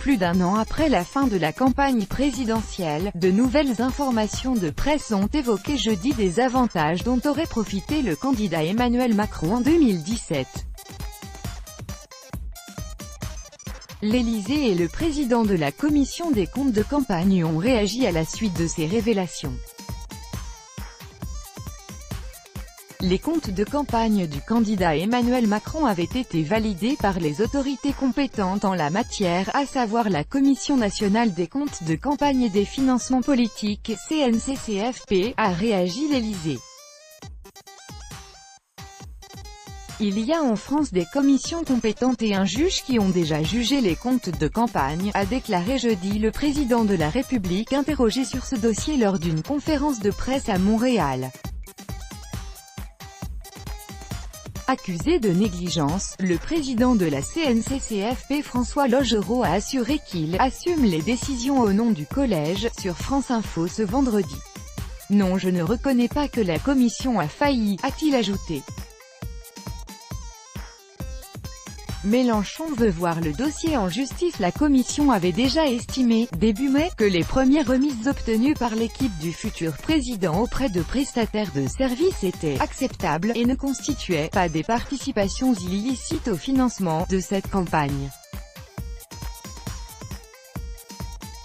Plus d'un an après la fin de la campagne présidentielle, de nouvelles informations de presse ont évoqué jeudi des avantages dont aurait profité le candidat Emmanuel Macron en 2017. L'Élysée et le président de la commission des comptes de campagne ont réagi à la suite de ces révélations. Les comptes de campagne du candidat Emmanuel Macron avaient été validés par les autorités compétentes en la matière, à savoir la Commission nationale des comptes de campagne et des financements politiques, CNCCFP, a réagi l'Élysée. Il y a en France des commissions compétentes et un juge qui ont déjà jugé les comptes de campagne, a déclaré jeudi le président de la République interrogé sur ce dossier lors d'une conférence de presse à Montréal. Accusé de négligence, le président de la CNCCFP François Logereau a assuré qu'il « assume les décisions au nom du collège » sur France Info ce vendredi. « Non, je ne reconnais pas que la commission a failli », a-t-il ajouté. Mélenchon veut voir le dossier en justice. La commission avait déjà estimé, début mai, que les premières remises obtenues par l'équipe du futur président auprès de prestataires de services étaient acceptables et ne constituaient pas des participations illicites au financement de cette campagne.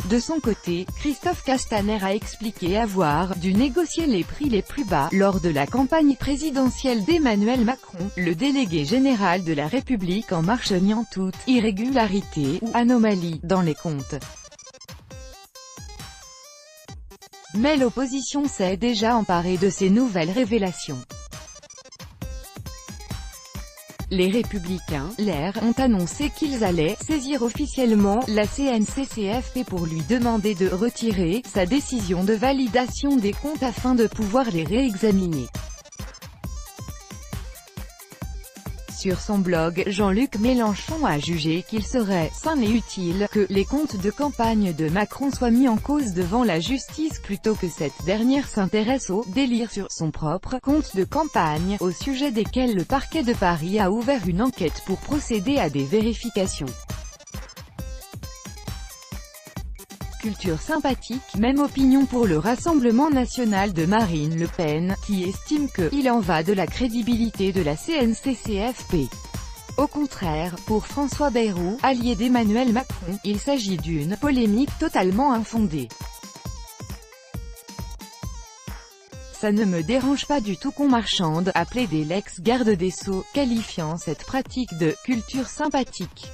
De son côté, Christophe Castaner a expliqué avoir dû négocier les prix les plus bas lors de la campagne présidentielle d'Emmanuel Macron. Le délégué général de la République En Marche niant toute irrégularité ou anomalie dans les comptes. Mais l'opposition s'est déjà emparée de ces nouvelles révélations. Les Républicains, LR, ont annoncé qu'ils allaient saisir officiellement la CNCCFP pour lui demander de retirer sa décision de validation des comptes afin de pouvoir les réexaminer. Sur son blog, Jean-Luc Mélenchon a jugé qu'il serait « sain et utile » que les comptes de campagne de Macron soient mis en cause devant la justice plutôt que cette dernière s'intéresse au « délire » sur son propre compte de campagne, au sujet desquels le parquet de Paris a ouvert une enquête pour procéder à des vérifications. Culture sympathique, même opinion pour le Rassemblement national de Marine Le Pen, qui estime que « il en va de la crédibilité de la CNCCFP ». Au contraire, pour François Bayrou, allié d'Emmanuel Macron, il s'agit d'une « polémique totalement infondée ». Ça ne me dérange pas du tout qu'on marchande, a plaidé l'ex-garde des Sceaux, qualifiant cette pratique de « culture sympathique ».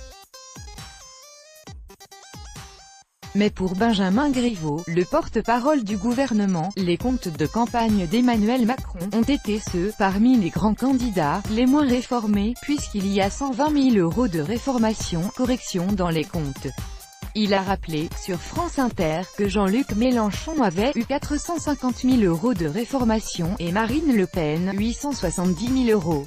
Mais pour Benjamin Griveaux, le porte-parole du gouvernement, les comptes de campagne d'Emmanuel Macron ont été ceux, parmi les grands candidats, les moins réformés, puisqu'il y a 120 000 € de correction dans les comptes. Il a rappelé, sur France Inter, que Jean-Luc Mélenchon avait eu 450 000 € de réformation et Marine Le Pen 870 000 €.